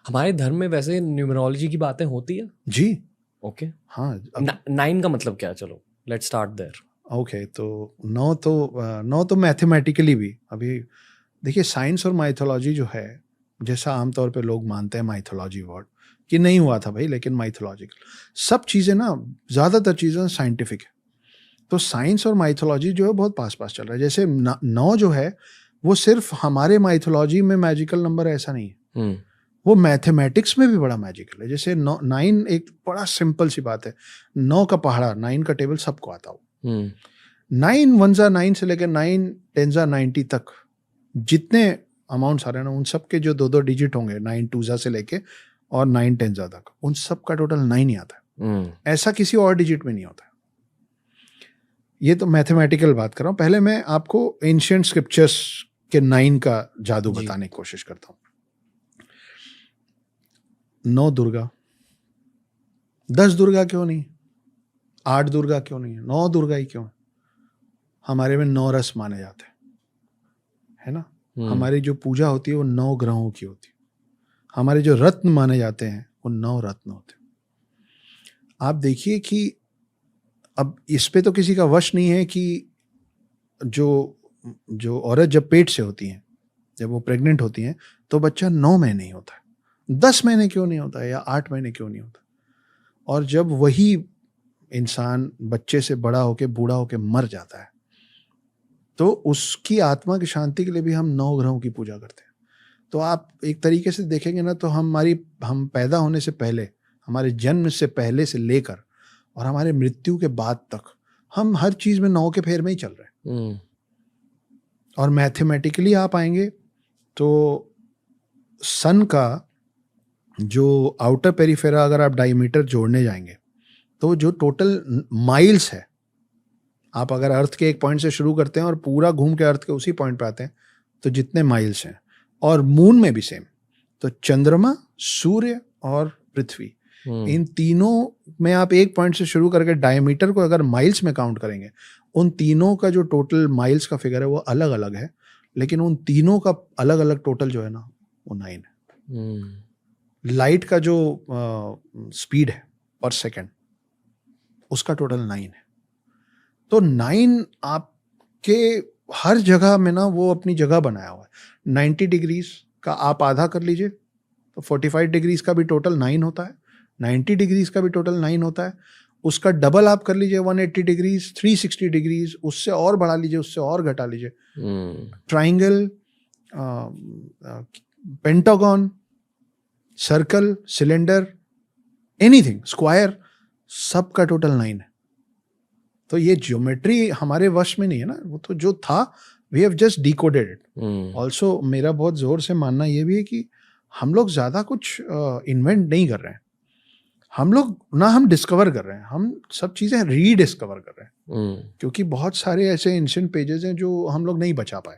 हमारे धर्म में वैसे न्यूमरोलॉजी की बातें होती है? जी ओके। हाँ। 9 का मतलब क्या है? चलो लेट्स स्टार्ट देयर। ओके, तो 9 तो मैथमेटिकली भी, अभी देखिए साइंस और माइथोलॉजी जो है, जैसा आमतौर पे लोग मानते हैं माइथोलॉजी वर्ड कि नहीं हुआ था भाई, लेकिन माइथोलॉजिकल सब चीज़ें ना, ज़्यादातर चीज़ें साइंटिफिक है। तो साइंस और माइथोलॉजी जो है बहुत पास पास चल रहा है। जैसे 9 जो है वो सिर्फ हमारे माइथोलॉजी में मैजिकल नंबर ऐसा नहीं है, वो मैथमेटिक्स में भी बड़ा मैजिकल है। जैसे 9 एक बड़ा सिंपल सी बात है, 9 का पहाड़ा, 9 का टेबल सबको आता हो। 9 1 जा 9 से लेकर 9 10 जा 90 तक जितने अमाउंट्स आ रहे हैं ना, उन सब के जो 2-2 डिजिट होंगे, 9 2 जा से लेके और 9 10 जा तक, उन सब का टोटल 9 ही आता है। ऐसा किसी और डिजिट में नहीं होता है। ये तो मैथमेटिकल बात कर रहा हूँ। पहले मैं आपको एंशिएंट स्क्रिप्चर्स के 9 का जादू जी। बताने की कोशिश करता हूँ। 9 दुर्गा, 10 दुर्गा क्यों नहीं, 8 दुर्गा क्यों नहीं है, 9 दुर्गा ही क्यों है? हमारे में 9 रस माने जाते हैं, है ना। हमारी जो पूजा होती है वो 9 ग्रहों की होती है। हमारे जो रत्न माने जाते हैं वो 9 रत्न होते हैं। आप देखिए कि अब इस पे तो किसी का वश नहीं है कि जो जो औरत जब पेट से होती हैं, जब वो प्रेग्नेंट होती हैं, तो बच्चा 9 महीने ही होता है, 10 महीने क्यों नहीं होता है, या 8 महीने क्यों नहीं होता। और जब वही इंसान बच्चे से बड़ा होके बूढ़ा होके मर जाता है, तो उसकी आत्मा की शांति के लिए भी हम 9 ग्रहों की पूजा करते हैं। तो आप एक तरीके से देखेंगे ना, तो हम पैदा होने से पहले, हमारे जन्म से पहले से लेकर और हमारे मृत्यु के बाद तक हम हर चीज में 9 के फेर में ही चल रहे हैं। और मैथमेटिकली आप आएंगे तो सन का जो आउटर पेरिफेरा, अगर आप डायमीटर जोड़ने जाएंगे, तो जो टोटल माइल्स है, आप अगर अर्थ के एक पॉइंट से शुरू करते हैं और पूरा घूम के अर्थ के उसी पॉइंट पे आते हैं, तो जितने माइल्स हैं, और मून में भी सेम, तो चंद्रमा, सूर्य और पृथ्वी, इन तीनों में आप एक पॉइंट से शुरू करके डायमीटर को अगर माइल्स में काउंट करेंगे, उन तीनों का जो टोटल माइल्स का फिगर है वो अलग अलग है, लेकिन उन तीनों का अलग अलग टोटल जो है ना, वो 9 है। लाइट का जो स्पीड है पर सेकेंड, उसका टोटल 9 है। तो 9 आपके हर जगह में ना वो अपनी जगह बनाया हुआ है। 90 डिग्रीज का आप आधा कर लीजिए तो 45 डिग्रीज का भी टोटल 9 होता है, 90 डिग्रीज का भी टोटल 9 होता है, उसका डबल आप कर लीजिए 180 डिग्रीज, 360 डिग्रीज, उससे और बढ़ा लीजिए, उससे और घटा लीजिए। Triangle, pentagon, circle, cylinder, anything, square, सब का टोटल 9 है। तो ये ज्योमेट्री हमारे वश में नहीं है ना, वो तो जो था we have just decoded it. Also मेरा बहुत जोर से मानना ये भी है कि हम लोग ज्यादा कुछ इन्वेंट नहीं कर रहे हैं, हम लोग ना, हम डिस्कवर कर रहे हैं, हम सब चीजें रीडिस्कवर कर रहे हैं, क्योंकि बहुत सारे ऐसे एंशिएंट पेजेस हैं जो हम लोग नहीं बचा पाए।